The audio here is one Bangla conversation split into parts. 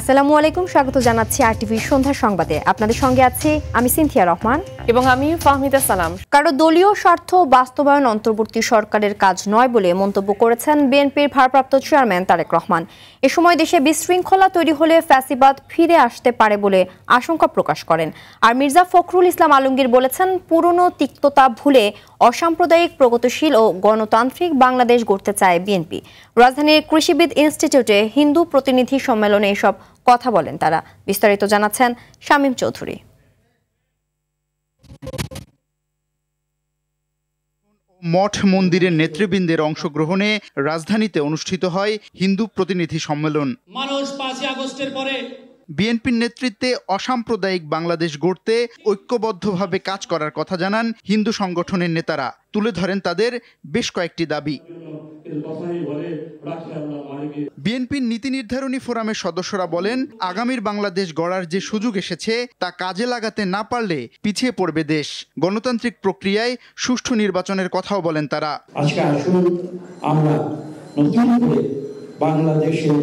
আসসালামু আলাইকুম, স্বাগত জানাচ্ছি আরটিভি সন্ধ্যা সংবাদে। আপনাদের সঙ্গে আছি আমি সিনথিয়া রহমান এবং আমি ফাহমিদা সালাম। কারো দলীয় স্বার্থ বাস্তবায়ন অন্তর্বর্তী সরকারের কাজ নয় বলে মন্তব্য করেছেন বিএনপির ভারপ্রাপ্ত চেয়ারম্যান তারেক রহমান। এ সময় দেশে বিশৃঙ্খলা তৈরি হলে ফ্যাসিবাদ ফিরে আসতে পারে বলে আশঙ্কা প্রকাশ করেন। আর মির্জা ফখরুল ইসলাম আলমগীর বলেছেন, পুরনো তিক্ততা ভুলে অসাম্প্রদায়িক, প্রগতিশীল ও গণতান্ত্রিক বাংলাদেশ গড়তে চায় বিএনপি। রাজধানীর কৃষিবিদ ইনস্টিটিউটে হিন্দু প্রতিনিধি সম্মেলনে এসব কথা বলেন তারা। বিস্তারিত জানাচ্ছেন শামীম চৌধুরী। মঠ মন্দিরের নেতৃবৃন্দের অংশগ্রহণে রাজধানীতে অনুষ্ঠিত হয় হিন্দু প্রতিনিধি সম্মেলন। মানুষ 5 আগস্টের পরে বিএনপির নেতৃত্বে অসাম্প্রদায়িক বাংলাদেশ গড়তে ঐক্যবদ্ধভাবে কাজ করার কথা জানান হিন্দু সংগঠনের নেতারা। তুলে ধরেন তাদের বেশ কয়েকটি দাবি। বিএনপির নীতি নির্ধারণী ফোরামের সদস্যরা বলেন, আগামীর বাংলাদেশ গড়ার যে সুযোগ এসেছে তা কাজে লাগাতে না পারলে পিছিয়ে পড়বে দেশ। গণতান্ত্রিক প্রক্রিয়ায় সুষ্ঠু নির্বাচনের কথাও বলেন তারা। আজকে আসুন আমরা নতুন করে বাংলাদেশের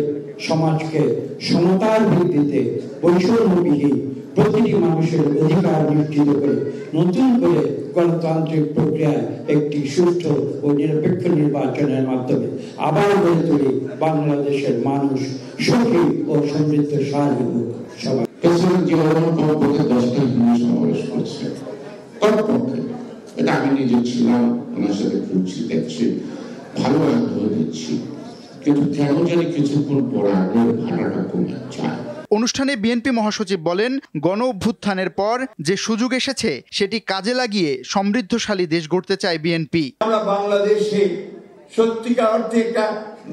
সমাজকে সমতার ভিত্তিতে বৈষম্যবিহীন প্রতিটি মানুষের অধিকার নিশ্চিত করে নতুন করে গণতান্ত্রিক প্রক্রিয়ায় একটি সুষ্ঠু ও নিরপেক্ষ নির্বাচনের মাধ্যমে আবার গড়ে তুলি বাংলাদেশের মানুষ সুখী ও সমৃদ্ধ সার্বভৌম সমাজ। এটা আমি নিজে ছিলাম, ওনার সাথে ঘুরছি, দেখছি, ভালো আগ্রহ দিচ্ছি, কিন্তু কেন জানি কিছুক্ষণ পর আগ্রহের ভাড়াটা কমে যায়। অনুষ্ঠানে বিএনপি মহাসচিব বলেন, গণ অভ্যুত্থানের পর যে সুযোগ এসেছে সেটি কাজে লাগিয়ে সমৃদ্ধশালী দেশ গড়তে চায় বিএনপি। আমরা বাংলাদেশে সত্যিকার অর্থে একটা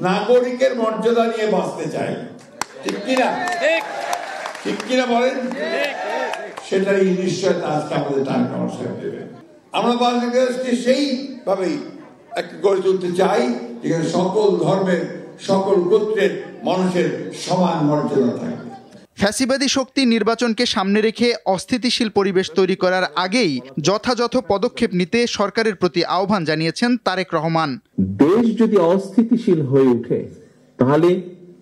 নাগরিকের মর্যাদা নিয়ে বাঁচতে চাই, ঠিক কিনা? ঠিক কিনা বলেন? সেটাই নিশ্চয় আজকে আমাদের টাকা দেবে। আমরা বাংলাদেশকে সেইভাবেই গড়ে তুলতে চাই যেখানে সকল ধর্মের, সকল গোত্রের মানুষের সমান মর্যাদা থাকে। ফ্যাসিবাদী শক্তি নির্বাচনকে সামনে রেখে অস্থিতিশীল পরিবেশ তৈরি করার আগেই যথাযথ পদক্ষেপ নিতে সরকারের প্রতি আহ্বান জানিয়েছেন তারেক রহমান। দেশ যদি অস্থিতিশীল হয়ে ওঠে তাহলে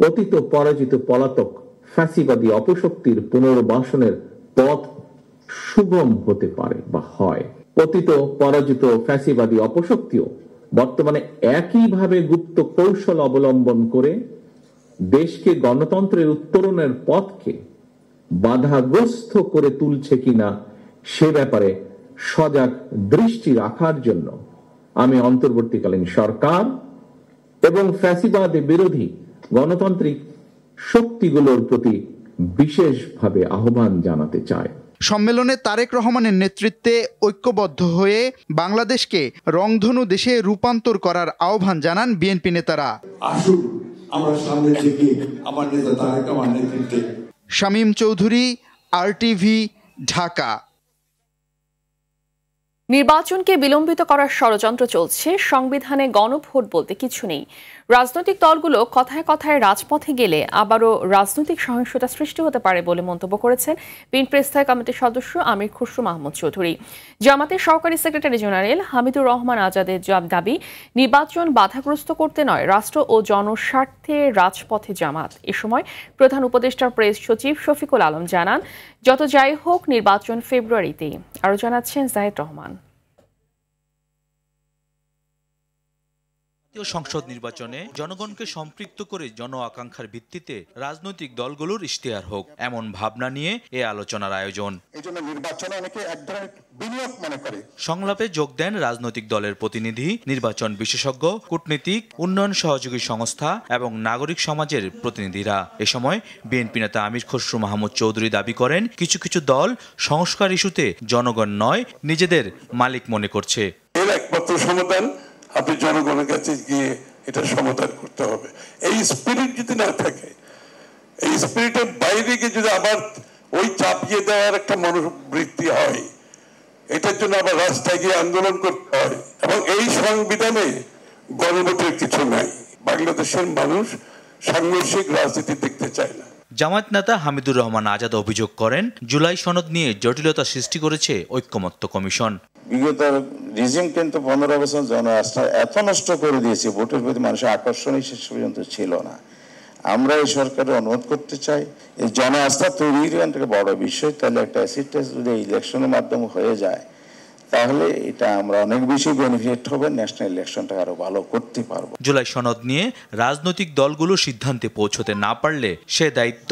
পতিত পরাজিত পলাতক ফ্যাসিবাদী অপশক্তির পুনর্বাসনের পথ সুগম হতে পারে বা হয়। পতিত পরাজিত ফ্যাসিবাদী অপশক্তিও বর্তমানে একইভাবে গুপ্ত কৌশল অবলম্বন করে দেশকে গণতন্ত্রের উত্তরণের পথকে বাধাগ্রস্ত করে তুলছে কিনা সে ব্যাপারে সজাগ দৃষ্টি রাখার জন্য আমি অন্তর্বর্তীকালীন সরকার এবং ফ্যাসিবাদ বিরোধী গণতান্ত্রিক শক্তিগুলোর প্রতি বিশেষভাবে আহ্বান জানাতে চাই। সম্মেলনে তারেক রহমানের নেতৃত্বে ঐক্যবদ্ধ হয়ে বাংলাদেশকে রংধনু দেশে রূপান্তর করার আহ্বান জানান বিএনপি নেতারা। আসুন আমরা সামনে থেকে আমার নেতা তারেক রহমানের নেতৃত্বে। শামীম চৌধুরী, আরটিভি, ঢাকা। নির্বাচনকে বিলম্বিত করার ষড়যন্ত্র চলছে। সংবিধানে গণভোট বলতে কিছু নেই। রাজনৈতিক দলগুলো কথায় কথায় রাজপথে গেলে আবারও রাজনৈতিক সহিংসতা সৃষ্টি হতে পারে বলে মন্তব্য করেছেন বিএনপি স্থায়ী কমিটির সদস্য আমির খসরু মাহমুদ চৌধুরী। জামাতের সহকারী সেক্রেটারি জেনারেল হামিদুর রহমান আজাদের দাবি, নির্বাচন বাধাগ্রস্ত করতে নয়, রাষ্ট্র ও জনস্বার্থে রাজপথে জামাত। এ সময় প্রধান উপদেষ্টার প্রেস সচিব শফিকুল আলম জানান, যত যাই হোক নির্বাচন ফেব্রুয়ারিতেই। আরও জানাচ্ছেন জাহিদ রহমান। সংসদ নির্বাচনে জনগণকে সম্পৃক্ত করে জন আকাঙ্ক্ষার ভিত্তিতে রাজনৈতিক দলগুলোর ইশতেহার হোক, এমন ভাবনা নিয়ে এ আলোচনার আয়োজন। সংলাপে যোগ দেন রাজনৈতিক দলের প্রতিনিধি, নির্বাচন বিশেষজ্ঞ, কূটনীতিক, উন্নয়ন সহযোগী সংস্থা এবং নাগরিক সমাজের প্রতিনিধিরা। এ সময় বিএনপি নেতা আমির খসরু মাহমুদ চৌধুরী দাবি করেন, কিছু কিছু দল সংস্কার ইস্যুতে জনগণ নয়, নিজেদের মালিক মনে করছে। এর একমাত্র সমাধান আপনি জনগণের কাছে গিয়ে এটা সমাধান করতে হবে। এই স্পিরিট যদি না থাকে, এই স্পিরিটের বাইরে গিয়ে যদি আবার ওই চাপিয়ে দেওয়ার একটা মনোবৃত্তি হয়, এটার জন্য আবার রাস্তায় গিয়ে আন্দোলন করতে হয়। এবং এই সংবিধানে গণভোটের কিছু নাই। বাংলাদেশের মানুষ সাংঘর্ষিক রাজনীতি দেখতে চায় না। জামায়াত নেতা হামিদুর রহমান আজাদ অভিযোগ করেন, জুলাই সনদ নিয়ে জটিলতা সৃষ্টি করেছে ঐক্যমত্য কমিশন। বিগত রিজিম কিন্তু 15 বছর জনরাষ্ট্র এত নষ্ট করে দিয়েছে, ভোটের প্রতি মানুষের আকর্ষণই শেষ পর্যন্ত ছিল না। আমরা এই সরকারের অনুরোধ করতে চাই, এই জন আস্থা তৈরির একটা বড় বিষয়, তাহলে একটা অ্যাসিড টেস্ট যদি ইলেকশনের মাধ্যমে হয়ে যায় তাহলে এটা আমরা অনেক বেশি বেনিফিট হবে, ন্যাশনাল ইলেকশনটা আরো ভালো করতে পারবো। জুলাই সনদ নিয়ে রাজনৈতিক দলগুলো সিদ্ধান্তে পৌঁছতে না পারলে সে দায়িত্ব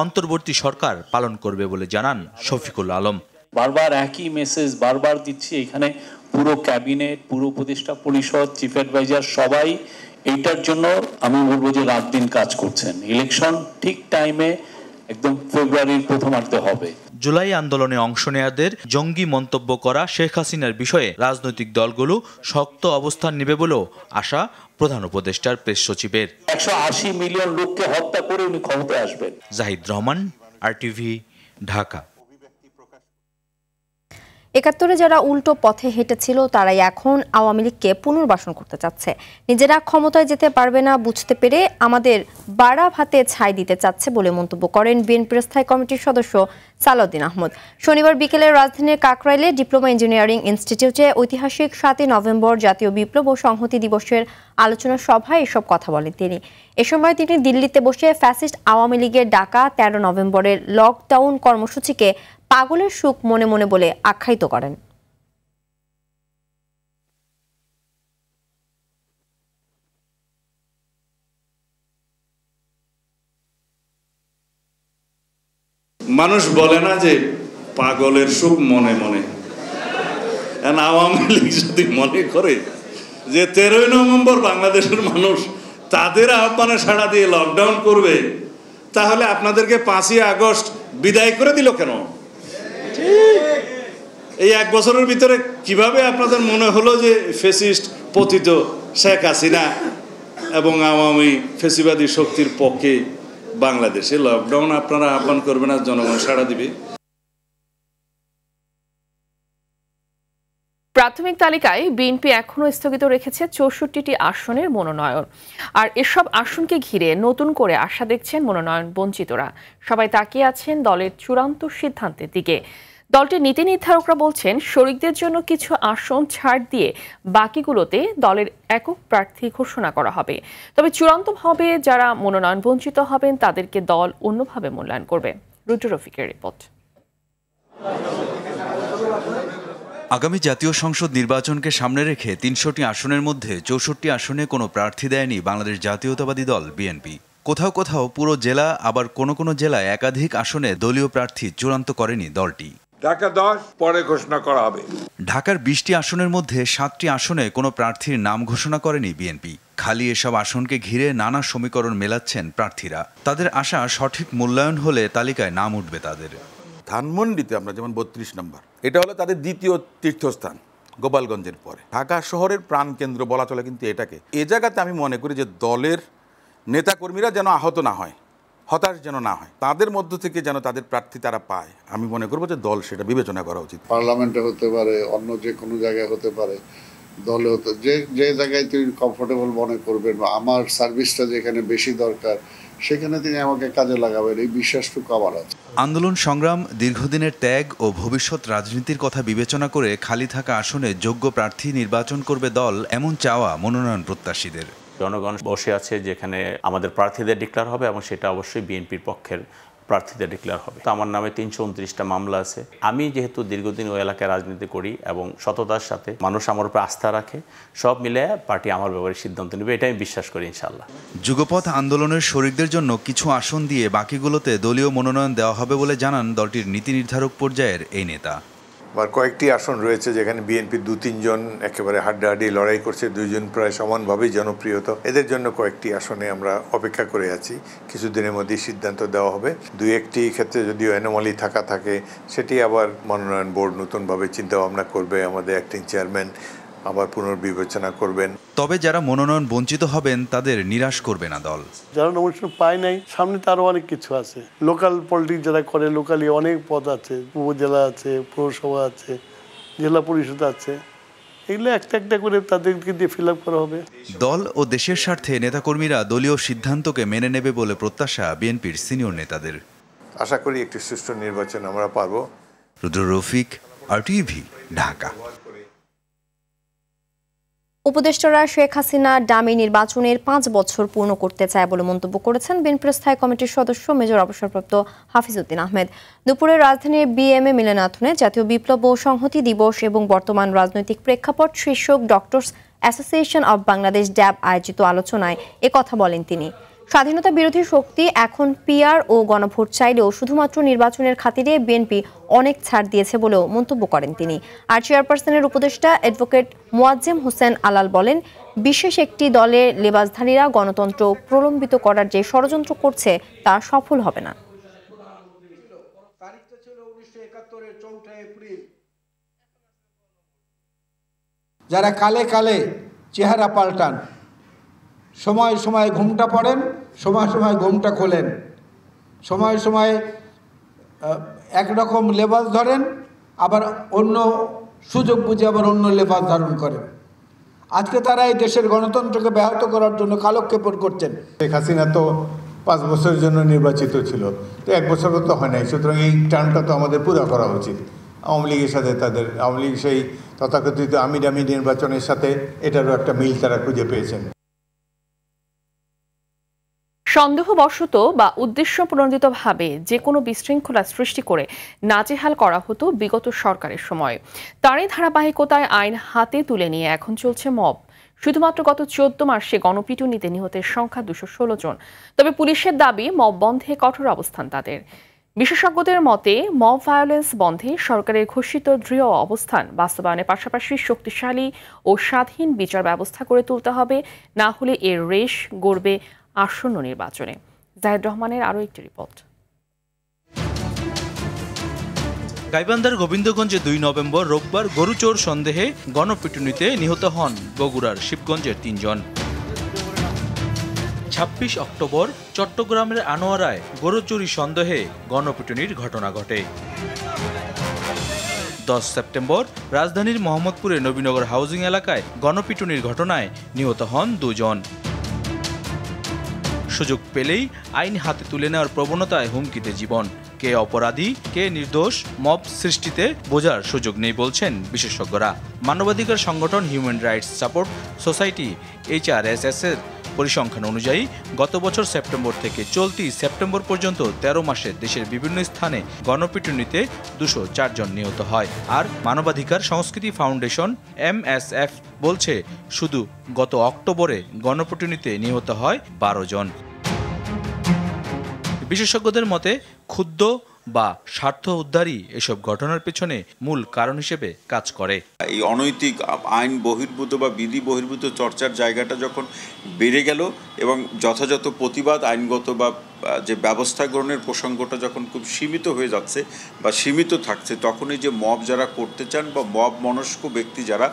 অন্তর্বর্তী সরকার পালন করবে বলে জানান শফিকুল আলম। বারবার একই মেসেজ বারবার দিচ্ছি, এখানে পুরো ক্যাবিনেট, পুরো উপদেষ্টা পরিষদ, চিফ অ্যাডভাইজার সবাই এইটার জন্য আমি বলবো যে রাত দিন কাজ করছেন। ইলেকশন ঠিক টাইমে একদম ফেব্রুয়ারির প্রথমার্ধে হবে। জুলাই আন্দোলনে অংশ নেয়াদের জঙ্গি মন্তব্য করা শেখ হাসিনার বিষয়ে রাজনৈতিক দলগুলো শক্ত অবস্থান নেবে বলেও আশা প্রধান উপদেষ্টার প্রেস সচিবের। 180 মিলিয়ন লোককে হত্যা করে উনি ক্ষমতায় আসবেন। জাহিদ রহমান, RTV, ঢাকা। ৭১ যারা উল্টো পথে হেঁটেছিল তারাই এখন আওয়ামী লীগকে পুনর্বাসন করতে চাচ্ছে। নিজেরা ক্ষমতায় যেতে পারবে না বুঝতে পেরে আমাদের বাড়া ভাতে ছাই দিতে চাচ্ছে বলে মন্তব্য করেন বিএনপির স্থায়ী কমিটির সদস্য সালাউদ্দিন আহমদ। শনিবার বিকেলে রাজধানীর কাকরাইলে ডিপ্লোমা ইঞ্জিনিয়ারিং ইনস্টিটিউটে ঐতিহাসিক ৭ নভেম্বর জাতীয় বিপ্লব ও সংহতি দিবসের আলোচনা সভায় এসব কথা বলেন তিনি। এ সময় তিনি দিল্লিতে বসে ফ্যাসিস্ট আওয়ামী লীগের ডাকা ১৩ নভেম্বরের লকডাউন কর্মসূচিকে পাগলের সুখ মনে মনে বলে আখ্যায়িত করেন। মানুষ বলে না যে পাগলের সুখ মনে মনে, আওয়ামী লীগ যদি মনে করে যে 13 নভেম্বর বাংলাদেশের মানুষ তাদের আহ্বানে সাড়া দিয়ে লকডাউন করবে, তাহলে আপনাদেরকে 5ই আগস্ট বিদায় করে দিল কেন? এই 1 বছরের ভিতরে কিভাবে আপনাদের মনে হলো যে ফ্যাসিস্ট পতিত শেখ হাসিনা এবং আওয়ামী ফ্যাসিবাদী শক্তির পক্ষে বাংলাদেশে লকডাউন আপনারা আহ্বান করবেন আর জনগণ সাড়া দিবে? প্রাথমিক তালিকায় বিএনপি এখনো স্থগিত রেখেছে 64টি আসনের মনোনয়ন। আর এসব আসনকে ঘিরে নতুন করে আশা দেখছেন মনোনয়ন বঞ্চিতরা। সবাই তাকিয়ে আছেন দলের চূড়ান্ত সিদ্ধান্তের দিকে। দলটির নীতি নির্ধারকরা বলছেন শরিকদের জন্য কিছু আসন ছাড় দিয়ে বাকিগুলোতে দলের একক প্রার্থী ঘোষণা করা হবে। তবে চূড়ান্তভাবে যারা মনোনয়ন বঞ্চিত হবেন তাদেরকে দল অন্যভাবে মূল্যায়ন করবে। রুদ্র রফিকের রিপোর্ট। আগামী জাতীয় সংসদ নির্বাচনকে সামনে রেখে 300টি আসনের মধ্যে 64টি আসনে কোনো প্রার্থী দেয়নি বাংলাদেশ জাতীয়তাবাদী দল বিএনপি। কোথাও কোথাও পুরো জেলা, আবার কোনো কোনো জেলায় একাধিক আসনে দলীয় প্রার্থী চূড়ান্ত করেনি দলটি। ঢাকা 10 পরে ঘোষণা করা হবে। ঢাকার 20টি আসনের মধ্যে 7টি আসনে কোনো প্রার্থীর নাম ঘোষণা করেনি বিএনপি। খালি এসব আসনকে ঘিরে নানা সমীকরণ মেলাচ্ছেন প্রার্থীরা। তাদের আশা সঠিক মূল্যায়ন হলে তালিকায় নাম উঠবে তাদের। ধানমন্ডিতে আমরা যেমন 32 নম্বর, এটা হলো তাদের দ্বিতীয় তীর্থস্থান গোপালগঞ্জের পরে। ঢাকা শহরের প্রাণকেন্দ্র বলা চলে কিন্তু এটাকে। এ জায়গাতে আমি মনে করি যে দলের নেতাকর্মীরা যেন আহত না হয়, হতাশ যেন না হয়, তাদের মধ্য থেকে যেন তাদের প্রার্থী তারা পায়। আমি মনে করবো যে দল সেটা বিবেচনা করা উচিত। পার্লামেন্টে হতে পারে, অন্য যে কোনো জায়গায় হতে পারে, দলে হতে যে জায়গায় তিনি কমফোর্টেবল মনে করবেন বা আমার সার্ভিসটা যেখানে বেশি দরকার সেখানে তিনি আমাকে কাজে লাগাবেন, এই বিশ্বাসটুকু আমার আছে। আন্দোলন সংগ্রাম, দীর্ঘদিনের ত্যাগ ও ভবিষ্যৎ রাজনীতির কথা বিবেচনা করে খালি থাকা আসনে যোগ্য প্রার্থী নির্বাচন করবে দল, এমন চাওয়া মনোনয়ন প্রত্যাশীদের। জনগণ বসে আছে যেখানে আমাদের প্রার্থীদের ডিক্লেয়ার হবে এবং সেটা অবশ্যই বিএনপির পক্ষের প্রার্থীদের ডিক্লেয়ার হবে। তো আমার নামে 329টা মামলা আছে। আমি যেহেতু দীর্ঘদিন ওই এলাকায় রাজনীতি করি এবং সততার সাথে মানুষ আমার উপর আস্থা রাখে, সব মিলে পার্টি আমার ব্যাপারে সিদ্ধান্ত নেবে, এটা আমি বিশ্বাস করি ইনশাল্লাহ। যুগপথ আন্দোলনের শরিকদের জন্য কিছু আসন দিয়ে বাকিগুলোতে দলীয় মনোনয়ন দেওয়া হবে বলে জানান দলটির নীতি নির্ধারক পর্যায়ের এই নেতা। আবার কয়েকটি আসন রয়েছে যেখানে বিএনপির 2-3 জন একেবারে হাড্ডাহাড্ডি লড়াই করছে, 2 জন প্রায় সমানভাবেই জনপ্রিয়তা। এদের জন্য কয়েকটি আসনে আমরা অপেক্ষা করে আছি, কিছুদিনের মধ্যেই সিদ্ধান্ত দেওয়া হবে। 2-1টি ক্ষেত্রে যদিও অ্যানোমালি থাকে সেটি আবার মনোনয়ন বোর্ড নতুনভাবে চিন্তা ভাবনা করবে, আমাদের অ্যাক্টিং চেয়ারম্যান আবার পুনর্বিবেচনা করবেন। তবে যারা মনোনয়ন বঞ্চিত হবেন তাদের নিরাশ করবে না দল। যারা নমিনেশন পায় নাই, সামনে তো আরো অনেক কিছু আছে। লোকাল পলিটিক্স যারা করে, লোকালি অনেক পদ আছে, উপজেলা আছে, পৌরসভা আছে, জেলা পরিষদ আছে, এগুলো একটা একটা করে তাদেরকে দিয়ে ফিল আপ করা হবে। দল ও দেশের স্বার্থে নেতাকর্মীরা দলীয় সিদ্ধান্তকে মেনে নেবে বলে প্রত্যাশা বিএনপির সিনিয়র নেতাদের। আশা করি একটি সুষ্ঠু নির্বাচন আমরা পারব। রুদ্র রফিক, RTV, ঢাকা। উপদেষ্টারা শেখ হাসিনা ডামি নির্বাচনের ৫ বছর পূর্ণ করতে চায় বলে মন্তব্য করেছেন বিএনপির স্থায়ী কমিটির সদস্য মেজর অবসরপ্রাপ্ত হাফিজউদ্দিন আহমেদ। দুপুরে রাজধানীর বিএমএ মিলনায়তনে জাতীয় বিপ্লব ও সংহতি দিবস এবং বর্তমান রাজনৈতিক প্রেক্ষাপট শীর্ষক ডক্টরস অ্যাসোসিয়েশন অব বাংলাদেশ ড্যাব আয়োজিত আলোচনায় একথা বলেন তিনি। স্বাধীনতা বিরোধী শক্তি এখন পিআর ও গণভোট চাইলেও শুধুমাত্র নির্বাচনের খাতিরে বিএনপি অনেক ছাড় দিয়েছে বলেও মন্তব্য করেন তিনি। আর চেয়ারপারসনের উপদেষ্টা অ্যাডভোকেট মোয়াজ্জেম হোসেন আলাল বলেন, বিশেষ একটি দলের লেবাসধারীরা গণতন্ত্র প্রলম্বিত করার যে ষড়যন্ত্র করছে তা সফল হবে না। যারা কালে কালে চেহারা পাল্টান, সময় সময় ঘুমটা পড়েন, সময় সময় ঘুমটা খোলেন, সময় সময় একরকম লেবাস ধরেন, আবার অন্য সুযোগ বুঝে আবার অন্য লেবাস ধারণ করেন। আজকে তারা এই দেশের গণতন্ত্রকে ব্যাহত করার জন্য কালক্ষেপণ করছেন। শেখ হাসিনা তো 5 বছরের জন্য নির্বাচিত ছিল, তো 1 বছরও তো হয় নাই, সুতরাং এই টার্মটা তো আমাদের পুরো করা উচিত। আওয়ামী লীগের সাথে আওয়ামী লীগ সেই তথাকথিত আমিডামি নির্বাচনের সাথে এটারও একটা মিল তারা খুঁজে পেয়েছেন। সন্দেহবশত বা উদ্দেশ্যপ্রণোদিতভাবে যে কোনো বিশৃঙ্খলা সৃষ্টি করে নাজেহাল করা হতো বিগত সরকারের সময়। তারই ধারাবাহিকতায় আইন হাতে তুলে নিয়ে এখন চলছে মব। শুধুমাত্র গত 14 মাসে গণপিটুনিতে নিহতের সংখ্যা 216 জন। তবে পুলিশের দাবি মব বন্ধে কঠোর অবস্থান তাদের। বিশেষজ্ঞদের মতে মব ভায়োলেন্স বন্ধে সরকারের ঘোষিত দৃঢ় অবস্থান বাস্তবায়নের পাশাপাশি শক্তিশালী ও স্বাধীন বিচার ব্যবস্থা করে তুলতে হবে, না হলে এর রেশ গড়বে আসন্ন নির্বাচনে। জাহিদ রহমানের আরও একটি রিপোর্ট। গাইবান্ধার গোবিন্দগঞ্জে 2 নভেম্বর রোববার গরুচোর সন্দেহে গণপিটুনিতে নিহত হন বগুড়ার শিবগঞ্জের 3 জন। 26 অক্টোবর চট্টগ্রামের আনোয়ারায় গরু চুরি সন্দেহে গণপিটুনির ঘটনা ঘটে। 10 সেপ্টেম্বর রাজধানীর মোহাম্মদপুরে নবীনগর হাউজিং এলাকায় গণপিটুনির ঘটনায় নিহত হন 2 জন। সুযোগ পেলেই আইন হাতে তুলে নেওয়ার প্রবণতায় হুমকিতে জীবন। কে অপরাধী কে নির্দোষ মব সৃষ্টিতে বোঝার সুযোগ নেই বলছেন বিশেষজ্ঞরা। মানবাধিকার সংগঠন human rights support society HRSS এর পরিসংখ্যান অনুযায়ী গত বছর সেপ্টেম্বর থেকে চলতি সেপ্টেম্বর পর্যন্ত 13 মাসে দেশের বিভিন্ন স্থানে গণপিটুনিতে 204 জন নিহত হয়। আর মানবাধিকার সংস্কৃতি ফাউন্ডেশন MSF বলছে শুধু গত অক্টোবরে গণপিটুনিতে নিহত হয় 12 জন। বিশেষজ্ঞদের মতে ক্ষুব্ধ বা স্বার্থ উদ্ধারী এসব ঘটনার পেছনে মূল কারণ হিসেবে কাজ করে। এই অনৈতিক আইন বহির্ভূত বা বিধি বহির্ভূত চর্চার জায়গাটা যখন বেড়ে গেল এবং যথাযথ প্রতিবাদ আইনগত বা যে ব্যবস্থা গ্রহণের প্রসঙ্গটা যখন খুব সীমিত হয়ে যাচ্ছে বা সীমিত থাকছে, তখনই যে মব যারা করতে চান বা মব মনস্ক ব্যক্তি যারা,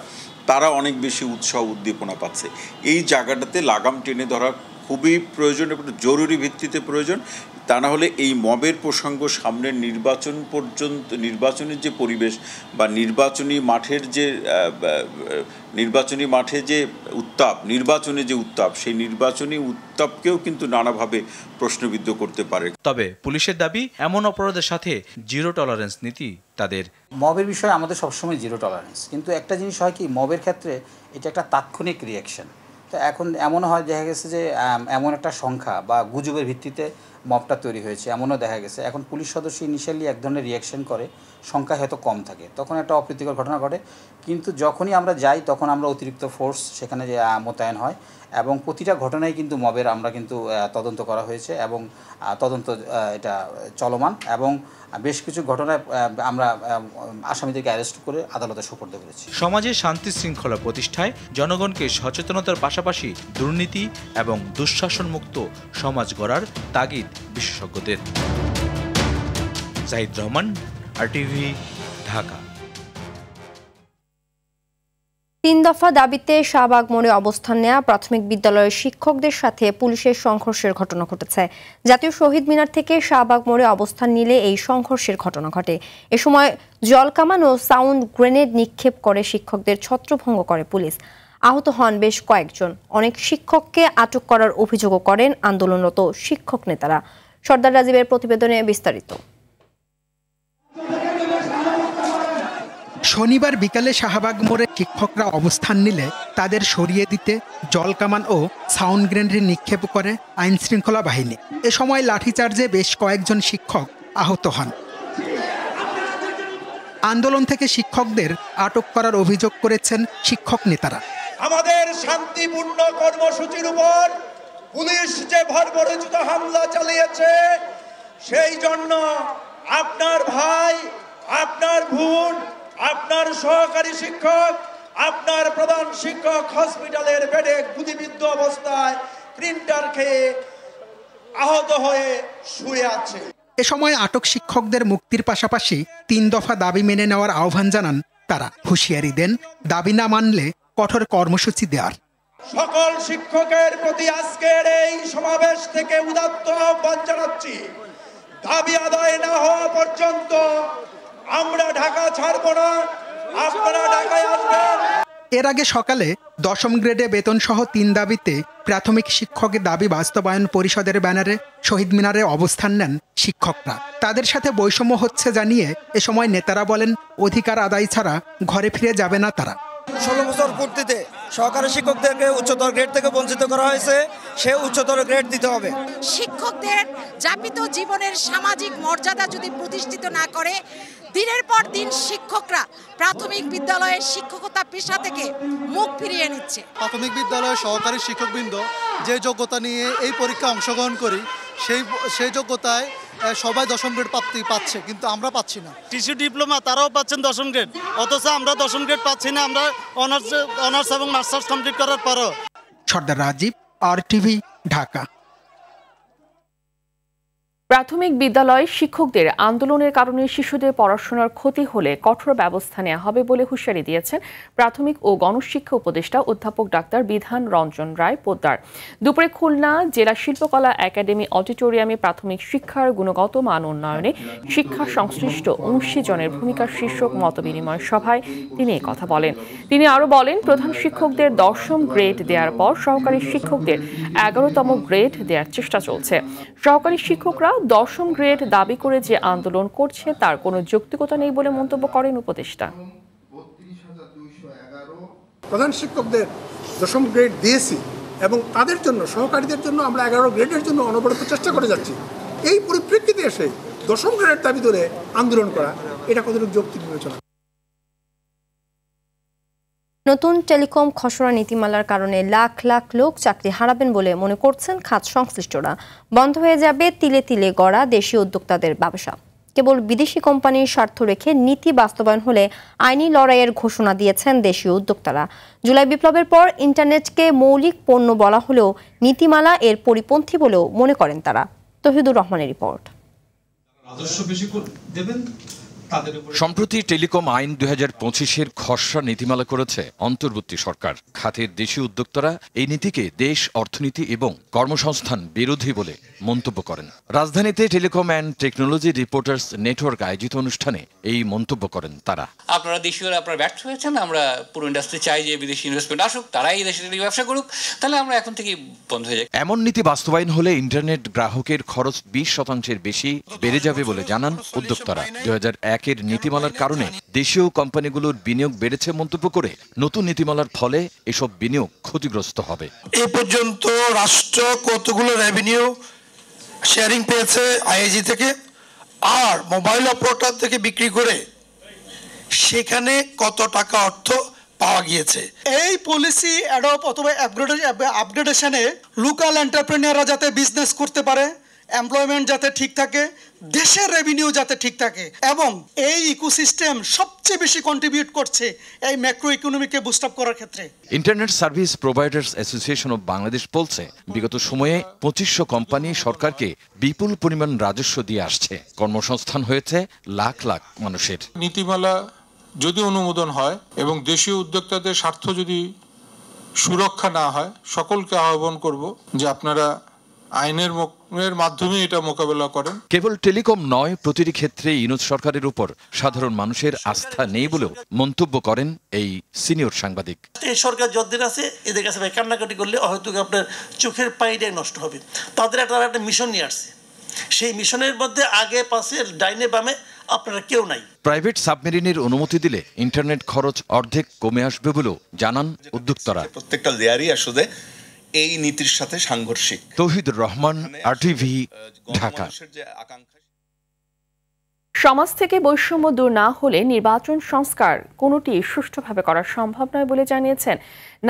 তারা অনেক বেশি উৎসাহ উদ্দীপনা পাচ্ছে। এই জায়গাটাতে লাগাম টেনে ধরা খুবই প্রয়োজন এবং জরুরি ভিত্তিতে প্রয়োজন। তা না হলে এই মবের প্রসঙ্গ সামনের নির্বাচন পর্যন্ত, নির্বাচনের যে পরিবেশ বা নির্বাচনী মাঠে যে উত্তাপ, নির্বাচনে যে উত্তাপ, সেই নির্বাচনী উত্তাপকেও কিন্তু নানাভাবে প্রশ্নবিদ্ধ করতে পারে। তবে পুলিশের দাবি এমন অপরাধের সাথে জিরো টলারেন্স নীতি তাদের। মবের বিষয়ে আমাদের সবসময় জিরো টলারেন্স, কিন্তু একটা জিনিস হয় কি, মবের ক্ষেত্রে এটা একটা তাৎক্ষণিক রিয়াকশন। তো এখন এমন হয়, দেখা গেছে যে এমন একটা সংখ্যা বা গুজবের ভিত্তিতে মবটা তৈরি হয়েছে, এমনও দেখা গেছে। এখন পুলিশ সদস্য ইনিশিয়ালি এক ধরনের রিয়াকশন করে, সংখ্যা হয়তো কম থাকে, তখন একটা অপ্রীতিকর ঘটনা ঘটে। কিন্তু যখনই আমরা যাই তখন আমরা অতিরিক্ত ফোর্স সেখানে যে মোতায়েন হয় এবং প্রতিটা ঘটনায় কিন্তু মবের আমরা কিন্তু তদন্ত করা হয়েছে এবং তদন্ত এটা চলমান এবং বেশ কিছু ঘটনায় আমরা আসামিদেরকে অ্যারেস্ট করে আদালতে সোপর্দ করেছি। সমাজে শান্তি শৃঙ্খলা প্রতিষ্ঠায় জনগণকে সচেতনতার পাশাপাশি দুর্নীতি এবং দুঃশাসন মুক্ত সমাজ গড়ার তাগিদ বিশেষজ্ঞদের। জাহিদ রহমান, RTV, ঢাকা। 3 দফা দাবিতে শাহবাগ মোড়ে অবস্থান নেওয়া প্রাথমিক বিদ্যালয়ের শিক্ষকদের সাথে পুলিশের সংঘর্ষের ঘটনা ঘটেছে। জাতীয় শহীদ মিনার থেকে শাহবাগ মোড়ে অবস্থান নিলে এই সংঘর্ষের ঘটনা ঘটে। এ সময় জলকামান ও সাউন্ড গ্রেনেড নিক্ষেপ করে শিক্ষকদের ছত্রভঙ্গ করে পুলিশ। আহত হন বেশ কয়েকজন। অনেক শিক্ষককে আটক করার অভিযোগও করেন আন্দোলনরত শিক্ষক নেতারা। সর্দার রাজীবের প্রতিবেদনে বিস্তারিত। শনিবার বিকালে শাহবাগ মোড়ে শিক্ষকরা অবস্থান নিলে তাদের সরিয়ে দিতে জলকামান ও সাউন্ড গ্রেনেড নিক্ষেপ করে আইনশৃঙ্খলা বাহিনী। এ সময় লাঠিচার্জে বেশ কয়েকজন শিক্ষক আহত হন। আন্দোলন থেকে শিক্ষকদের আটক করার অভিযোগ করেছেন শিক্ষক নেতারা। আমাদের শান্তিপূর্ণ কর্মসূচির উপর পুলিশ যে বর্বরোচিত হামলা চালিয়েছে, সেই জন্য আপনার ভাই, আপনার বোন, আপনার সহকারী শিক্ষক, আপনার প্রধান শিক্ষক হসপিটালের বেডে গুলিবিদ্ধ অবস্থায় প্রিন্টার খেয়ে আহত হয়ে শুয়ে আছে। এ সময় আটক শিক্ষকদের মুক্তির পাশাপাশি ৩ দফা দাবি মেনে নেওয়ার আহ্বান জানান তারা। হুঁশিয়ারি দেন দাবি না মানলে কঠোর কর্মসূচি দেওয়ার। সকল শিক্ষকের প্রতি আজকের এই সমাবেশ থেকে উদাত্ত আহ্বান জানাচ্ছি, দাবি আদায় না হওয়া পর্যন্ত আমরা ঢাকা ছাড়ব না, আপনারা ঢাকায় আসবেন। এর আগে সকালে ১০ম গ্রেডে বেতন সহ ৩ দাবিতে প্রাথমিক শিক্ষকের দাবি বাস্তবায়ন পরিষদের ব্যানারে শহীদ মিনারে অবস্থান নেন শিক্ষকরা। তাদের সাথে বৈষম্য হচ্ছে জানিয়ে এ সময় নেতারা বলেন, অধিকার আদায় ছাড়া ঘরে ফিরে যাবে না তারা। ১৬ বছর পূর্তিতে সহকারী শিক্ষকদেরকে উচ্চতর গ্রেড থেকে বঞ্চিত করা হয়েছে, সে উচ্চতর গ্রেড দিতে হবে। শিক্ষকদের যাপিত জীবনের সামাজিক মর্যাদা যদি প্রতিষ্ঠিত না করে, দিনের পর দিন শিক্ষকরা প্রাথমিক বিদ্যালয়ের শিক্ষকতা পেশা থেকে মুখ ফিরিয়ে নিচ্ছে। প্রাথমিক বিদ্যালয়ের সহকারী শিক্ষকবৃন্দ যে যোগ্যতা নিয়ে এই পরীক্ষা অংশগ্রহণ করি, সেই যোগ্যতায় সবাই 10ম গ্রেড পাচ্ছে, কিন্তু আমরা পাচ্ছি না। টিসি ডিপ্লোমা তারাও পাচ্ছেন 10ম গ্রেড, অথচ আমরা 10ম গ্রেড পাচ্ছি না। আমরা অনার্স এবং মাস্টার্স কমপ্লিট করার পরও। সর্দার রাজীব, RTV, ঢাকা। প্রাথমিক বিদ্যালয় শিক্ষকদের আন্দোলনের কারণে শিশুদের পড়াশোনার ক্ষতি হলে কঠোর ব্যবস্থা নেওয়া হবে বলে হুঁশিয়ারি দিয়েছেন প্রাথমিক ও গণশিক্ষা উপদেষ্টা অধ্যাপক ডাক্তার বিধান রঞ্জন রায় পোদ্দার। দুপুরে খুলনা জেলা শিল্পকলা একাডেমি অডিটোরিয়ামে প্রাথমিক শিক্ষার গুণগত মান উন্নয়নে শিক্ষা সংশ্লিষ্ট ৭৯ জনের ভূমিকার শীর্ষক মতবিনিময় সভায় তিনি কথা বলেন। তিনি আরও বলেন, প্রধান শিক্ষকদের ১০ম গ্রেড দেওয়ার পর সহকারী শিক্ষকদের ১১তম গ্রেড দেওয়ার চেষ্টা চলছে। সহকারী শিক্ষকরা ১০ম গ্রেড দাবি করে যে আন্দোলন করছে তার কোনো যৌক্তিকতা নেই বলে মন্তব্য করেন উপদেষ্টা। প্রধান শিক্ষকদের ১০ম গ্রেড দিয়েছি এবং তাদের জন্য, সহকারীদের জন্য আমরা ১১ গ্রেডের জন্য অনবরত চেষ্টা করে যাচ্ছি। এই পরিপ্রেক্ষিতে এসে ১০ম গ্রেডের দাবি ধরে আন্দোলন করা, এটা কতটুকু যৌক্তিক বিবেচনা? নতুন টেলিকম খসড়া নীতিমালার কারণে লাখ লাখ লোক চাকরি হারাবেন বলে মনে করছেন খাত সংশ্লিষ্টরা। বন্ধ হয়ে যাবে তিলে তিলে গড়া দেশীয় উদ্যোক্তাদের ব্যবসা। কেবল বিদেশি কোম্পানির স্বার্থ রেখে নীতি বাস্তবায়ন হলে আইনি লড়াইয়ের ঘোষণা দিয়েছেন দেশীয় উদ্যোক্তারা। জুলাই বিপ্লবের পর ইন্টারনেটকে মৌলিক পণ্য বলা হলেও নীতিমালা এর পরিপন্থী বলেও মনে করেন তারা। তহিদুর রহমানের রিপোর্ট। সম্প্রতি টেলিকম আইন ২০২৫-এর খসড়া নীতিমালা করেছে অন্তর্বর্তী সরকার। খাতের দেশীয় উদ্যোক্তারা এই নীতিকে দেশ, অর্থনীতি এবং কর্মসংস্থান বিরোধী বলে মন্তব্য করেন। রাজধানীতে telecom and technology reporters network আয়োজিত অনুষ্ঠানে এই মন্তব্য করেন তারা। আপনারা দেশীয়রা আপনারা ব্যর্থ হয়েছেন, আমরা পুরো ইন্ডাস্ট্রি চাই যে বিদেশি ইনভেস্টমেন্ট আসুক, তারাই এই দেশে ব্যবসা করুক, তাহলে আমরা এখন থেকে বন্ধ হয়ে যাই। এমন নীতি বাস্তবায়ন হলে ইন্টারনেট গ্রাহকের খরচ 20% বেশি বেড়ে যাবে বলে জানান উদ্যোক্তারা। 2001-এর নীতিমালার কারণে দেশীয় কোম্পানিগুলোর বিনিয়োগ বেড়েছে মন্তব্য করে নতুন নীতিমালার ফলে এসব বিনিয়োগ ক্ষতিগ্রস্ত হবে। এই পর্যন্ত রাষ্ট্র কতগুলো রেভিনিউ শেয়ারিং পেয়েছে আইএজি থেকে, আর মোবাইল অপারেটর থেকে বিক্রি করে সেখানে কত টাকা অর্থ পাওয়া গিয়েছে। এই পলিসি অ্যাডপ্ট অথবা আপগ্রেডেশনে লোকাল এন্টারপ্রেনিয়াররা যাতে বিজনেস করতে পারে, এমপ্লয়মেন্ট যাতে ঠিক থাকে, দেশের রেভিনিউ যাতে ঠিক থাকে, এবং এই ইকোসিস্টেম সবচেয়ে বেশি কন্ট্রিবিউট করছে এই ম্যাক্রো ইকোনমিকে বুস্ট আপ করার ক্ষেত্রে। Internet service providers association of Bangladesh বলছে, বিগত সময়ে 2500 কোম্পানি সরকারকে বিপুল পরিমাণ রাজস্ব দিয়ে আসছে। কর্মসংস্থান হয়েছে লাখ লাখ মানুষের। নীতিমালা যদি অনুমোদন হয় এবং দেশীয় উদ্যোক্তাদের স্বার্থ যদি সুরক্ষা না হয়, সকলকে আহ্বান করব যে আপনারা আইনের মাধ্যমে এটা মোকাবেলা করেন। কেবল টেলিকম নয়, প্রতিটি ক্ষেত্রে ইউনূস সরকারের উপর সাধারণ মানুষের আস্থা নেই বলেও মন্তব্য করেন এই সিনিয়র সাংবাদিক। এই সরকার যতদিন আছে এদের কাছে কান্নাকাটি করলে হয়তো আপনার চোখের পানিটাই নষ্ট হবে। তাদের একটা মিশন নিয়ে আসছে, সেই মিশনের মধ্যে আগে পাশে ডাইনে বামে আপনারা কেউ নাই। প্রাইভেট সাবমেরিনের অনুমতি দিলে ইন্টারনেট খরচ অর্ধেক কমে আসবে বলেও জানান উদ্যোক্তারা। প্রত্যেকটা লেয়ারই আসলে এই নীতির সাথে সাংঘর্ষিক। তৌহিদুর রহমান, RTV, ঢাকা। সমাজ থেকে বৈষম্য দূর না হলে নির্বাচন সংস্কার কোনোটি সুষ্ঠুভাবে করা সম্ভব নয় বলে জানিয়েছেন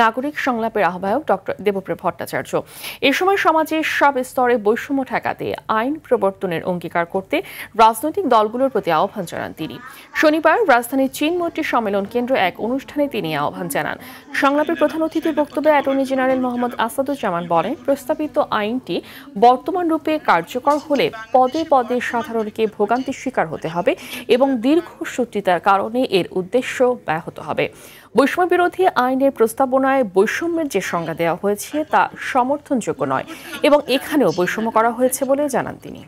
নাগরিক সংলাপের আহ্বায়ক ডক্টর দেবপ্রিয় ভট্টাচার্য। এ সময় সমাজের সব স্তরে বৈষম্য ঠেকাতে আইন প্রবর্তনের অঙ্গীকার করতে রাজনৈতিক দলগুলোর প্রতি আহ্বান জানান তিনি। শনিবার রাজধানীর চীনমৈত্রী সম্মেলন কেন্দ্র এক অনুষ্ঠানে তিনি আহ্বান জানান। সংলাপের প্রধান অতিথির বক্তব্যে অ্যাটর্নি জেনারেল মোহাম্মদ আসাদুজ্জামান বলেন, প্রস্তাবিত আইনটি বর্তমান রূপে কার্যকর হলে পদে পদে সাধারণকে ভোগান্তির শিকার হতে হবে এবং দীর্ঘসূত্রিতার কারণে এর উদ্দেশ্য ব্যাহত হবে। বৈষম্য বিরোধী আইনের প্রস্তাবনায় বৈষম্যের যে সংজ্ঞা দেওয়া হয়েছে তা সমর্থনযোগ্য নয় এবং এখানেও বৈষম্য করা হয়েছে বলে জানান তিনি।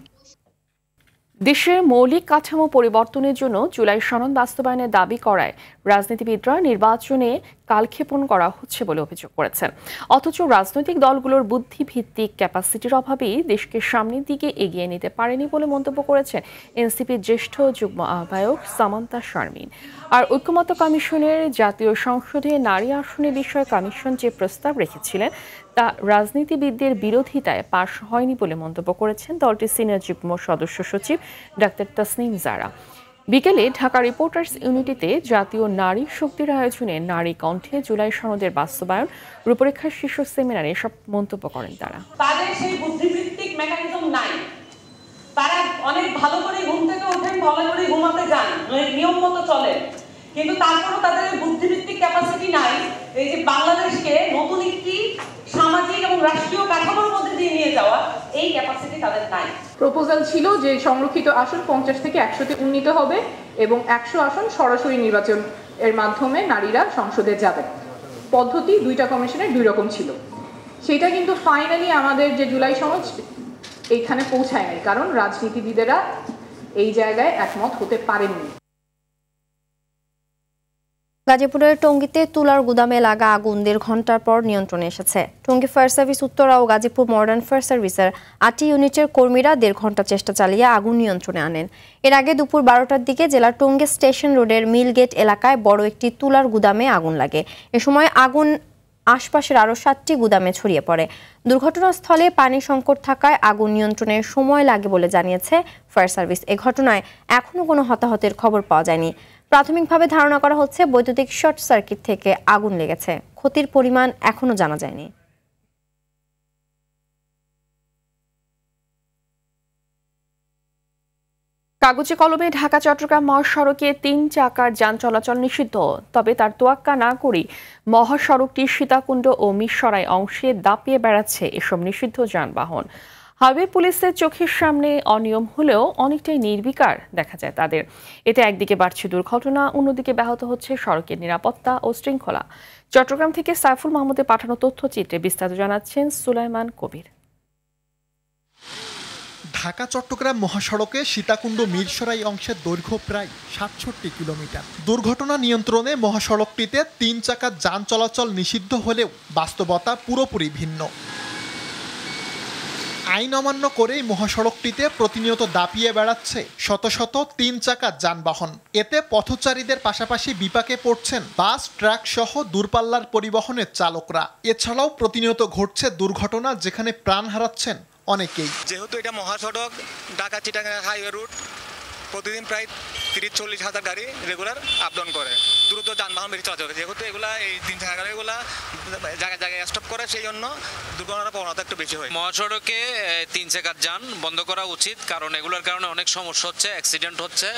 দেশের মৌলিক কাঠামো পরিবর্তনের জন্য জুলাই সনদ বাস্তবায়নের দাবি করায় রাজনীতিবিদরা নির্বাচনে কালক্ষেপণ করা হচ্ছে বলে অভিযোগ করেছেন। অথচ রাজনৈতিক দলগুলোর বুদ্ধিভিত্তিক ক্যাপাসিটির অভাবেই দেশকে সামনের দিকে এগিয়ে নিতে পারেনি বলে মন্তব্য করেছেন এনসিপির জ্যেষ্ঠ যুগ্ম আহ্বায়ক সামান্তা শারমিন। আর ঐক্যমত্য কমিশনের জাতীয় সংসদে নারী আসনের বিষয়ে কমিশন যে প্রস্তাব রেখেছিলেন তা রাজনীতিবিদদের বিরোধিতায় পাশ হয়নি বলে মন্তব্য করেছেন দলটির সিনিয়র যুগ্ম সদস্য সচিব ডাক্তার তাসনিম জারা। বিকেলে ঢাকা রিপোর্টার্স ইউনিটিতে জাতীয় নারী শক্তির আয়োজনে নারী কণ্ঠে জুলাই সনদের বাস্তবায়ন রূপরেখার শীর্ষ সেমিনারে এসব মন্তব্য করেন তারা। তাদের সেই বুদ্ধিভিত্তিক মেকানিজম নাই। তারা অনেক ভালো করে ঘুম থেকে ওঠেন, ভালো করে ঘুমাতে যান, নিয়ম মতো চলেন, কিন্তু তারপরও তাদের বুদ্ধিভিত্তিক ক্যাপাসিটি নাই এই যে বাংলাদেশকে নতুন একটি সামাজিক এবং রাষ্ট্রীয় কাঠামোর মধ্যে দিয়ে নিয়ে যাওয়া, এই ক্যাপাসিটি তাদের নাই। প্রপোজাল ছিল যে সংরক্ষিত আসন 50 থেকে 100-তে উন্নীত হবে এবং 100 আসন সরাসরি নির্বাচন এর মাধ্যমে নারীরা সংসদে যাবেন। পদ্ধতি দুইটা কমিশনের দুই রকম ছিল। সেটা কিন্তু ফাইনালি আমাদের যে জুলাই সনদ এইখানে পৌঁছায় নাই, কারণ রাজনীতিবিদেরা এই জায়গায় একমত হতে পারেননি। গাজীপুরের টঙ্গীতে তুলার গুদামে লাগা আগুন 1.5 ঘন্টার পর নিয়ন্ত্রণে এসেছে। টঙ্গী ফায়ার সার্ভিস উত্তরা ও গাজীপুর মডার্ন ফায়ার সার্ভিসের 8টি ইউনিটের কর্মীরা 1.5 ঘন্টা চেষ্টা চালিয়ে আগুন নিয়ন্ত্রণে আনেন। এর আগে দুপুর 12টার দিকে জেলার টঙ্গী স্টেশন রোডের মিল গেট এলাকায় বড় একটি তুলার গুদামে আগুন লাগে। এ সময় আগুন আশপাশের আরও 7টি গুদামে ছড়িয়ে পড়ে। দুর্ঘটনাস্থলে পানি সংকট থাকায় আগুন নিয়ন্ত্রণে সময় লাগে বলে জানিয়েছে ফায়ার সার্ভিস। এ ঘটনায় এখনও কোনো হতাহতের খবর পাওয়া যায়নি। প্রাথমিকভাবে ধারণা করা হচ্ছে বৈদ্যুতিক শর্ট সার্কিট থেকে আগুন লেগেছে। ক্ষতির পরিমাণ এখনো জানা যায়নি। কাগজে কলমে ঢাকা চট্টগ্রাম মহাসড়কে 3 চাকার যান চলাচল নিষিদ্ধ, তবে তার তোয়াক্কা না করে মহাসড়কটি সীতাকুণ্ড ও মিরসরাই অংশে দাপিয়ে বেড়াচ্ছে এসব নিষিদ্ধ যানবাহন। হাইওয়ে পুলিশের চোখের সামনে অনিয়ম হলেও অনেকটাই নির্বিকার দেখা যায় তাদের। এতে একদিকে বাড়ছে দুর্ঘটনা, অন্যদিকে ব্যাহত হচ্ছে সড়কের নিরাপত্তা ও শৃঙ্খলা। চট্টগ্রাম থেকে সাইফুল মাহমুদের পাঠানো তথ্যচিত্রে বিস্তারিত জানাচ্ছেন সুলাইমান কবির। ঢাকা চট্টগ্রাম মহাসড়কে সীতাকুণ্ড মিরসরাই অংশের দৈর্ঘ্য প্রায় 67 কিলোমিটার। দুর্ঘটনা নিয়ন্ত্রণে মহাসড়কটিতে 3 চাকার যান চলাচল নিষিদ্ধ হলেও বাস্তবতা পুরোপুরি ভিন্ন। আইন অমান্য করেই মহাসড়কটিতে প্রতিনিয়ত দাপিয়ে বেড়াচ্ছে শত শত 3 চাকার যানবাহন। এতে পথচারীদের পাশাপাশি বিপাকে পড়ছেন বাস, ট্রাক সহ দূরপাল্লার পরিবহনের চালকরা। এছাড়াও প্রতিনিয়ত ঘটছে দুর্ঘটনা, যেখানে প্রাণ হারাচ্ছেন অনেকেই। যেহেতু এটা মহাসড়ক, ঢাকা চিটাগাং হাইওয়ে রুট, প্রতিদিন প্রায় 30-40 হাজার গাড়ি রেগুলার আপ ডাউন করে, দ্রুত যানবাহন বেশি চলাচল করে। যেহেতু এগুলা এই 3 চাকা গাড়িগুলা জায়গায় জায়গায় স্টপ করে, সেই জন্য দুর্ঘটনার প্রবণতা একটু বেশি হয়। মহাসড়কে 3 চাকার যান বন্ধ করা উচিত, কারণ এগুলোর কারণে অনেক সমস্যা হচ্ছে, অ্যাক্সিডেন্ট হচ্ছে,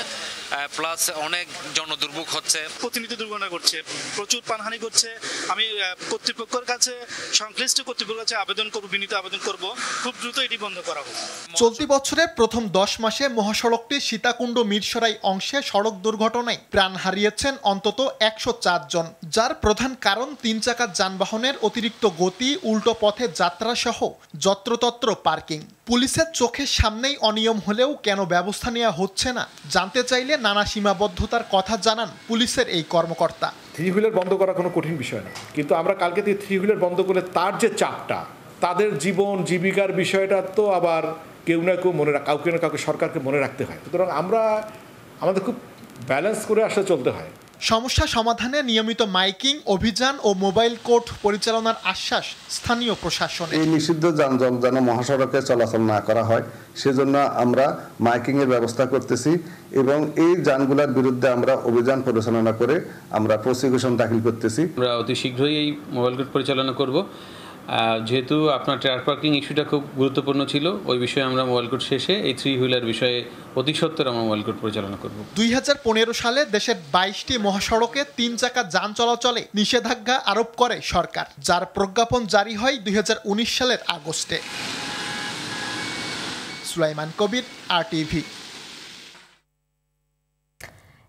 প্লাস অনেক জনদুর্ভোগ হচ্ছে। প্রতিনিয়ত দুর্ঘটনা ঘটছে, প্রচুর প্রাণহানি ঘটছে। আমি কর্তৃপক্ষের কাছে, সংশ্লিষ্ট কর্তৃপক্ষের কাছে আবেদন করব, বিনীত আবেদন করব, খুব দ্রুত এটি বন্ধ করা হোক। চলতি বছরের প্রথম 10 মাসে মহাসড়কটি সীতাকুণ্ড মিরসরাই অংশে সড়ক দুর্ঘটনায় প্রাণ হারিয়েছেন অন্তত 104 জন, যার প্রধান কারণ 3 চাকার যানবাহনের অতিরিক্ত গতি, উল্টো পথে যাত্রা সহ যত্রতত্র পার্কিং। পুলিশের চোখের সামনেই অনিয়ম হলেও কেন ব্যবস্থা নেওয়া হচ্ছে না জানতে চাইলে নানা সীমাবদ্ধতার কথা জানান পুলিশের এই কর্মকর্তা। 3 হুইলার বন্ধ করা কোনো কঠিন বিষয় না, কিন্তু আমরা কালকে থেকে 3 হুইলার বন্ধ করলে তার যে চাপটা, তাদের জীবন জীবিকার বিষয়টা তো আবার কেউ না কেউ কাউকে না কাউকে সরকারকে মনে রাখতে হয়। সুতরাং আমরা আমাদের খুব ব্যালেন্স করে আসলে চলতে হয়। সমস্যা সমাধানে নিয়মিত মাইকিং অভিযান ও মোবাইল কোর্ট পরিচালনার আশ্বাস স্থানীয় প্রশাসনের। এই নিষিদ্ধ যানজট যেন মহাসড়কে চলাচল না করা হয় সেজন্য আমরা মাইকিং এর ব্যবস্থা করতেছি এবং এই যানগুলোর বিরুদ্ধে আমরা অভিযান পরিচালনা করে আমরা প্রসিকিউশন দাখিল করতেছি। আমরা অতি শীঘ্রই এই মোবাইল কোর্ট পরিচালনা করব। যেহেতু আপনার ট্রাক পার্কিং ইস্যুটা খুব গুরুত্বপূর্ণ ছিল, ওই বিষয়ে আমরা মোবাইল কোর্ট শেষে এই 3 হুইলার বিষয়ে অতি সত্বর আমরা মোবাইল কোর্ট পরিচালনা করব। 2015 সালে দেশের 22টি মহাসড়কে 3 চাকা যান চলাচলে নিষেধাজ্ঞা আরোপ করে সরকার, যার প্রজ্ঞাপন জারি হয় 2019 সালের আগস্টে। সুলাইমান কবির, RTV।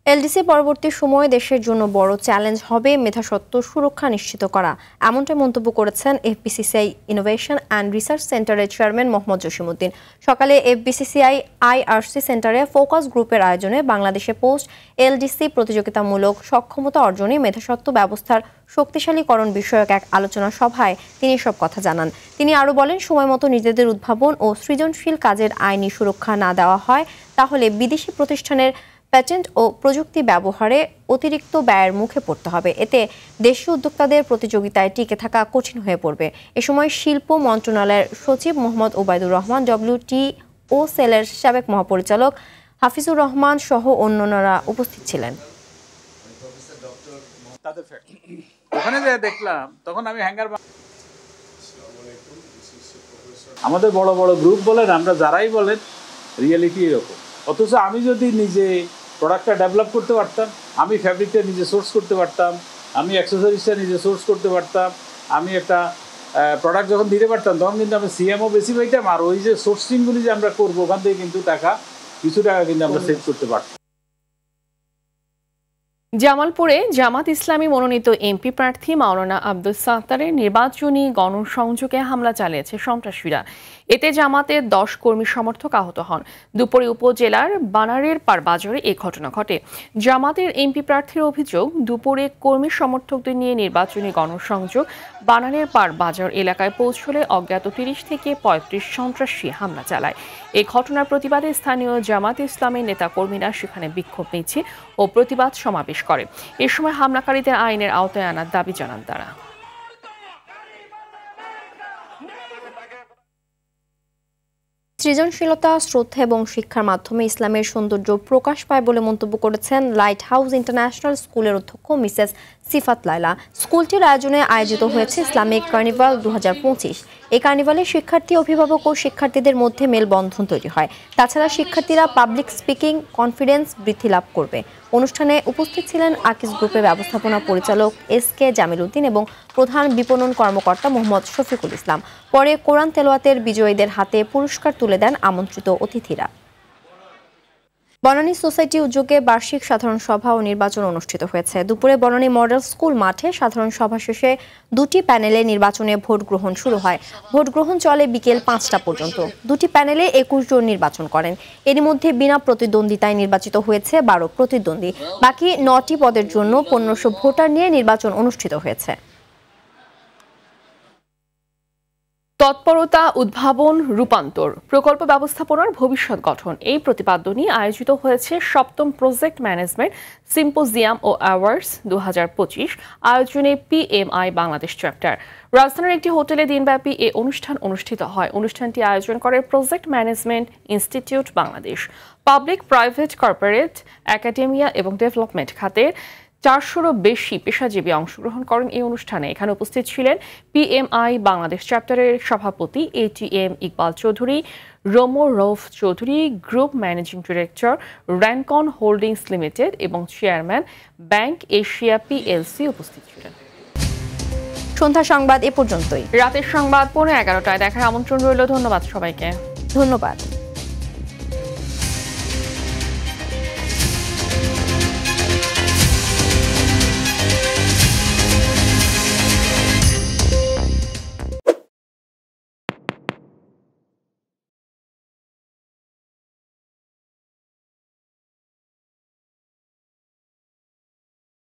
এলডিসি পরবর্তী সময়ে দেশের জন্য বড় চ্যালেঞ্জ হবে মেধাস্বত্ব সুরক্ষা নিশ্চিত করা, এমনটাই মন্তব্য করেছেন এফবিসিসিআই ইনোভেশন অ্যান্ড রিসার্চ সেন্টারের চেয়ারম্যান মোহাম্মদ জসিমউদ্দিন। সকালে এফবিসিসিআই IRC সেন্টারে ফোকাস গ্রুপের আয়োজনে বাংলাদেশে পোস্ট এলডিসি প্রতিযোগিতামূলক সক্ষমতা অর্জনে মেধাস্বত্ব ব্যবস্থার শক্তিশালীকরণ বিষয়ক এক আলোচনা সভায় তিনি সব কথা জানান। তিনি আরও বলেন, সময়মতো নিজেদের উদ্ভাবন ও সৃজনশীল কাজের আইনি সুরক্ষা না দেওয়া হয় তাহলে বিদেশি প্রতিষ্ঠানের প্যাটেন্ট ও প্রযুক্তি ব্যবহারে অতিরিক্ত ব্যয়ের মুখে পড়তে হবে। এতে দেশীয় উদ্যোক্তাদের প্রতিযোগিতায় টিকে থাকা কঠিন হয়ে পড়বে। এ সময় শিল্প মন্ত্রণালয়ের সচিব মোহাম্মদ ওবায়দুর রহমান, WTO সেলের সাবেক মহাপরিচালক হাফিজুর রহমান সহ অন্যান্যরা উপস্থিত ছিলেন। ওখানে যে দেখলাম তখন আমি হ্যাঙ্গার, আমাদের বড় বড় গ্রুপ বলেন, আমরা যারাই বলেন, রিয়েলিটি এরকম। অথচ আমি যদি নিজে প্রোডাক্টটা ডেভেলপ করতে পারতাম, আমি ফ্যাব্রিকটা নিজে সোর্স করতে পারতাম, আমি অ্যাক্সেসরিজটা নিজে সোর্স করতে পারতাম, আমি একটা প্রোডাক্ট যখন দিতে পারতাম তখন কিন্তু আমি সিএমও বেশি পাইতাম, আর ওই যে সোর্সিংগুলি যে আমরা করবো ওখান থেকে কিন্তু কিছু টাকা কিন্তু আমরা সেভ করতে পারতাম। জামালপুরে জামাত ইসলামী মনোনীত এমপি প্রার্থী মাওলানা আব্দুস সাত্তারের নির্বাচনী গণসংযোগে হামলা চালিয়েছে সন্ত্রাসীরা। এতে জামাতের 10 কর্মী সমর্থক আহত হন। দুপুরে উপজেলার বানারের পার বাজারে এই ঘটনা ঘটে। জামাতের এমপি প্রার্থীর অভিযোগ, দুপুরে কর্মী সমর্থকদের নিয়ে নির্বাচনী গণসংযোগ বানারের পার বাজার এলাকায় পৌঁছলে অজ্ঞাত 30 থেকে 35 সন্ত্রাসী হামলা চালায়। এই ঘটনার প্রতিবাদে স্থানীয় জামাত ইসলামের নেতাকর্মীরা সেখানে বিক্ষোভ মিছিল ও প্রতিবাদ সমাবেশ করে। এ সময় হামলাকারীদের আইনের আওতায় আনার দাবি জানান তারা। সৃজনশীলতা, শ্রদ্ধা এবং শিক্ষার মাধ্যমে ইসলামের সৌন্দর্য প্রকাশ পায় বলে মন্তব্য করেছেন লাইট হাউস ইন্টারন্যাশনাল স্কুলের অধ্যক্ষ মিসেস সিফাত লায়লা। স্কুলটির আয়োজনে আয়োজিত হয়েছে ইসলামিক কার্নিভাল 2025। এই কার্নিভালে শিক্ষার্থী, অভিভাবক ও শিক্ষার্থীদের মধ্যে মেলবন্ধন তৈরি হয়। তাছাড়া শিক্ষার্থীরা পাবলিক স্পিকিং কনফিডেন্স বৃদ্ধি লাভ করবে। অনুষ্ঠানে উপস্থিত ছিলেন আকিস গ্রুপের ব্যবস্থাপনা পরিচালক SK জামিল উদ্দিন এবং প্রধান বিপণন কর্মকর্তা মোহাম্মদ শফিকুল ইসলাম। পরে কোরআন তেলাওয়াতের বিজয়ীদের হাতে পুরস্কার তুলে দেন আমন্ত্রিত অতিথিরা। বনানী সোসাইটি উদ্যোগে বার্ষিক সাধারণ সভা ও নির্বাচন অনুষ্ঠিত হয়েছে। দুপুরে বনানী মডেল স্কুল মাঠে সাধারণ সভা শেষে 2টি প্যানেলে নির্বাচনে ভোট গ্রহণ শুরু হয়। ভোট গ্রহণ চলে বিকেল 5টা পর্যন্ত। 2টি প্যানেলে 21 জন নির্বাচন করেন। এর মধ্যে বিনা প্রতিদ্বন্দ্বিতায় নির্বাচিত হয়েছে 12 প্রতিদ্বন্দ্বী। বাকি 9টি পদের জন্য 1500 ভোটার নিয়ে নির্বাচন অনুষ্ঠিত হয়েছে। তৎপরতা, উদ্ভাবন, রূপান্তর, প্রকল্প ব্যবস্থাপনার ভবিষ্যৎ গঠন, এই প্রতিপাদ্য নিয়ে আয়োজিত হয়েছে 7ম প্রজেক্ট ম্যানেজমেন্ট সিম্পোজিয়াম ও অ্যাওয়ার্ডস 2025 আয়োজনে PMI বাংলাদেশ চ্যাপ্টার। রাজধানীর একটি হোটেলে দিনব্যাপী এই অনুষ্ঠান অনুষ্ঠিত হয়। অনুষ্ঠানটি আয়োজন করে project management institute Bangladesh, public private corporate academia এবং ডেভেলপমেন্ট খাতের 400-রও বেশি পেশাজীবী অংশগ্রহণ করেন এই অনুষ্ঠানে। এখানে উপস্থিত ছিলেন PMI বাংলাদেশ চ্যাপ্টারের সভাপতি ATM Iqbal Chowdhury, Romo Rauf Chowdhury, group managing director Rancon holdings limited এবং চেয়ারম্যান ব্যাংক এশিয়া PLC উপস্থিত ছিলেন। সন্ধ্যা সংবাদ এ পর্যন্তই। রাতের সংবাদ 11:15টায় দেখার আমন্ত্রণ রইল। ধন্যবাদ সবাইকে। ধন্যবাদ।